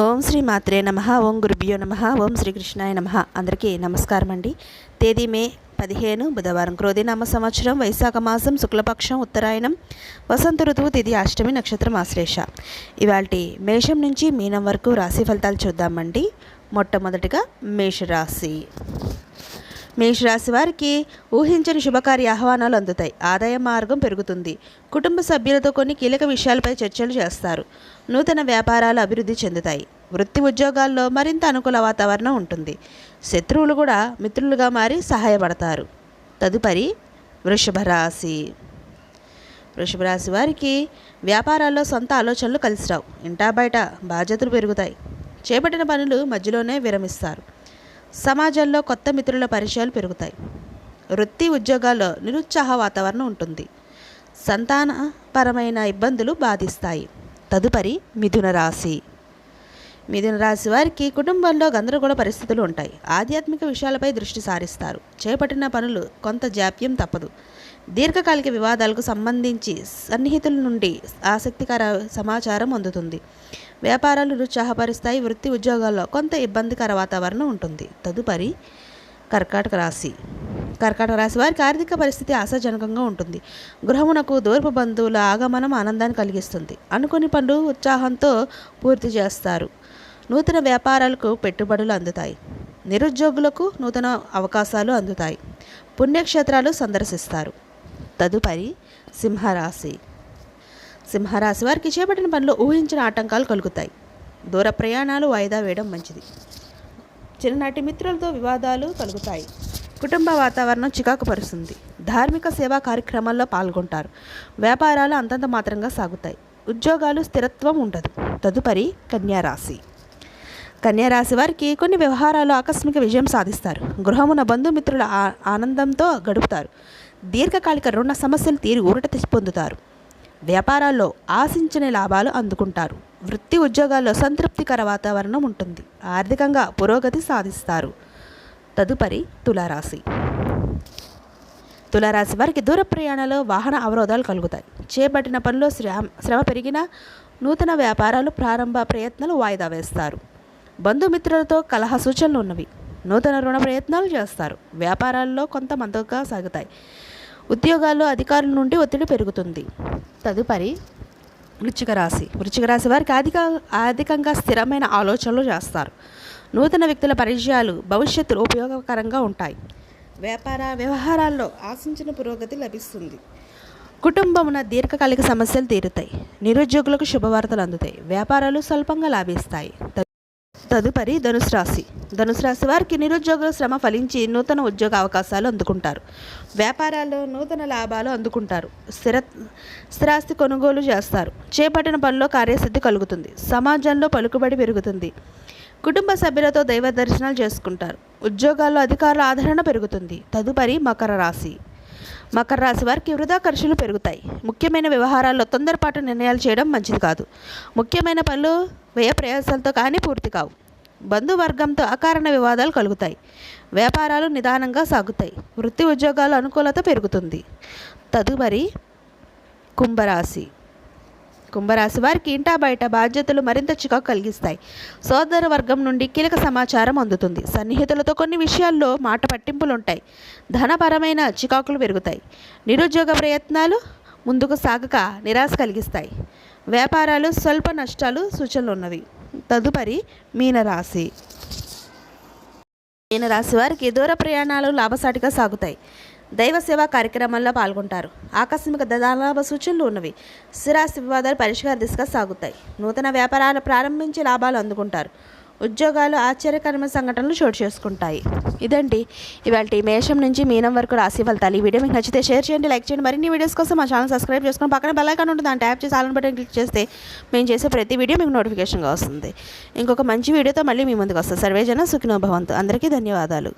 ఓం శ్రీ మాత్రే నమః. ఓం గురుభ్యో నమః. ఓం శ్రీకృష్ణాయ నమః. అందరికీ నమస్కారం అండి. తేదీ మే 15 బుధవారం, క్రోధినామ సంవత్సరం, వైశాఖ మాసం, శుక్లపక్షం, ఉత్తరాయణం, వసంత ఋతువు, తిథి అష్టమి, నక్షత్రం ఆశ్లేష. ఇవాల్టి మేషం నుంచి మీనం వరకు రాశి ఫలితాలు చూద్దామండి. మొట్టమొదటిగా మేషరాశి. మేషరాశి వారికి ఊహించని శుభకార్య ఆహ్వానాలు అందుతాయి. ఆదాయ మార్గం పెరుగుతుంది. కుటుంబ సభ్యులతో కొన్ని కీలక విషయాలపై చర్చలు చేస్తారు. నూతన వ్యాపారాలు అభివృద్ధి చెందుతాయి. వృత్తి ఉద్యోగాల్లో మరింత అనుకూల వాతావరణం ఉంటుంది. శత్రువులు కూడా మిత్రులుగా మారి సహాయపడతారు. తదుపరి వృషభ రాశి. వృషభ రాశి వారికి వ్యాపారాల్లో సొంత ఆలోచనలు కలిసి రావు. ఇంటా బయట బాధ్యతలు పెరుగుతాయి. చేపట్టిన పనులు మధ్యలోనే విరమిస్తారు. సమాజంలో కొత్త మిత్రుల పరిచయాలు పెరుగుతాయి. వృత్తి ఉద్యోగాల్లో నిరుత్సాహ వాతావరణం ఉంటుంది. సంతానపరమైన ఇబ్బందులు బాధిస్తాయి. తదుపరి మిథున రాశి. మిథున రాశి వారికి కుటుంబంలో గందరగోళ పరిస్థితులు ఉంటాయి. ఆధ్యాత్మిక విషయాలపై దృష్టి సారిస్తారు. చేపట్టిన పనులు కొంత జాప్యం తప్పదు. దీర్ఘకాలిక వివాదాలకు సంబంధించి సన్నిహితుల నుండి ఆసక్తికర సమాచారం అందుతుంది. వ్యాపారాలు నిరుత్సాహపరుస్తాయి. వృత్తి ఉద్యోగాల్లో కొంత ఇబ్బందికర వాతావరణం ఉంటుంది. తదుపరి కర్కాటక రాశి. కర్కాటక రాశి వారికి ఆర్థిక పరిస్థితి ఆశాజనకంగా ఉంటుంది. గృహమునకు దూరపు బంధువుల ఆగమనం ఆనందాన్ని కలిగిస్తుంది. అనుకుని పనులు ఉత్సాహంతో పూర్తి చేస్తారు. నూతన వ్యాపారాలకు పెట్టుబడులు అందుతాయి. నిరుద్యోగులకు నూతన అవకాశాలు అందుతాయి. పుణ్యక్షేత్రాలు సందర్శిస్తారు. తదుపరి సింహరాశి. సింహరాశి వారికి చేపట్టిన పనులు ఊహించిన ఆటంకాలు కలుగుతాయి. దూర ప్రయాణాలు వాయిదా వేయడం మంచిది. చిన్ననాటి మిత్రులతో వివాదాలు కలుగుతాయి. కుటుంబ వాతావరణం చికాకు పరుస్తుంది. ధార్మిక సేవా కార్యక్రమాల్లో పాల్గొంటారు. వ్యాపారాలు అంతంత మాత్రంగా సాగుతాయి. ఉద్యోగాలు స్థిరత్వం ఉండదు. తదుపరి కన్యారాశి. కన్యారాశి వారికి కొన్ని వ్యవహారాలు ఆకస్మిక విజయం సాధిస్తారు. గృహమున బంధుమిత్రుల ఆనందంతో గడుపుతారు. దీర్ఘకాలిక రుణ సమస్యలు తీరి ఊరట పొందుతారు. వ్యాపారాల్లో ఆశించిన లాభాలు అందుకుంటారు. వృత్తి ఉద్యోగాల్లో సంతృప్తికర వాతావరణం ఉంటుంది. ఆర్థికంగా పురోగతి సాధిస్తారు. తదుపరి తులారాశి. తులారాశి వారికి దూర ప్రయాణాలు వాహన అవరోధాలు కలుగుతాయి. చేపట్టిన పనిలో శ్రమ పెరిగిన నూతన వ్యాపారాలు ప్రారంభ ప్రయత్నాలు వాయిదా వేస్తారు. బంధుమిత్రులతో కలహ సూచనలు ఉన్నవి. నూతన రుణ ప్రయత్నాలు చేస్తారు. వ్యాపారాల్లో కొంత మందగా సాగుతాయి. ఉద్యోగాల్లో అధికారుల నుండి ఒత్తిడి పెరుగుతుంది. తదుపరి వృశ్చిక రాశి. వృశ్చిక రాశి వారికి ఆర్థికంగా స్థిరమైన ఆలోచనలు చేస్తారు. నూతన వ్యక్తుల పరిచయాలు భవిష్యత్తులో ఉపయోగకరంగా ఉంటాయి. వ్యాపార వ్యవహారాల్లో ఆశించిన పురోగతి లభిస్తుంది. కుటుంబమున దీర్ఘకాలిక సమస్యలు తీరుతాయి. నిరుద్యోగులకు శుభవార్తలు అందుతాయి. వ్యాపారాలు స్వల్పంగా లాభిస్తాయి. తదుపరి ధనుసు రాశి. ధనుసు రాశి వారికి నిరుద్యోగుల శ్రమ ఫలించి నూతన ఉద్యోగ అవకాశాలు అందుకుంటారు. వ్యాపారాల్లో నూతన లాభాలు అందుకుంటారు. స్థిరాస్తి కొనుగోలు చేస్తారు. చేపట్టిన పనిలో కార్యసిద్ధి కలుగుతుంది. సమాజంలో పలుకుబడి పెరుగుతుంది. కుటుంబ సభ్యులతో దైవ దర్శనాలు చేసుకుంటారు. ఉద్యోగాల్లో అధికారుల ఆదరణ పెరుగుతుంది. తదుపరి మకర రాశి. మకర రాశి వారికి వృధా ఖర్చులు పెరుగుతాయి. ముఖ్యమైన వ్యవహారాల్లో తొందరపాటు నిర్ణయాలు చేయడం మంచిది కాదు. ముఖ్యమైన పనులు వ్యయ ప్రయాసాలతో కానీ పూర్తి కావు. బంధువర్గంతో అకారణ వివాదాలు కలుగుతాయి. వ్యాపారాలు నిదానంగా సాగుతాయి. వృత్తి ఉద్యోగాల అనుకూలత పెరుగుతుంది. తదుపరి కుంభరాశి. కుంభరాశి వారికి ఇంటా బయట బాధ్యతలు మరింత చికాకు కలిగిస్తాయి. సోదర వర్గం నుండి కీలక సమాచారం అందుతుంది. సన్నిహితులతో కొన్ని విషయాల్లో మాట పట్టింపులుంటాయి. ధనపరమైన చికాకులు పెరుగుతాయి. నిరుద్యోగ ప్రయత్నాలు ముందుకు సాగక నిరాశ కలిగిస్తాయి. వ్యాపారాలు స్వల్ప నష్టాలు సూచనలు ఉన్నవి. తదుపరి మీనరాశి. మీనరాశి వారికి దూర ప్రయాణాలు లాభసాటిగా సాగుతాయి. దైవ సేవా కార్యక్రమాల్లో పాల్గొంటారు. ఆకస్మిక ధనలాభ సూచనలు ఉన్నవి. స్థిరాస్తి వివాదాలు పరిష్కార దిశగా సాగుతాయి. నూతన వ్యాపారాలు ప్రారంభించి లాభాలు అందుకుంటారు. ఉద్యోగాలు ఆశ్చర్యకరమైన సంఘటనలు చోటు చేసుకుంటాయి. ఇదండి ఇవాళ మేషం నుంచి మీనం వరకు రాశి ఫలితాలు. ఈ వీడియో మీకు నచ్చితే షేర్ చేయండి, లైక్ చేయండి. మరిన్ని వీడియోస్ కోసం మా ఛానల్ సబ్స్క్రైబ్ చేసుకుని పక్కన బెల్ ఐకాన్ ఉంటుంది. దాన్ని ట్యాప్ చేసి ఆల్ బటన్ క్లిక్ చేస్తే మేము చేసే ప్రతి వీడియో మీకు నోటిఫికేషన్గా వస్తుంది. ఇంకొక మంచి వీడియోతో మళ్ళీ మీ ముందుకు వస్తుంది. సర్వేజన సుఖినో భవంతు. అందరికీ ధన్యవాదాలు.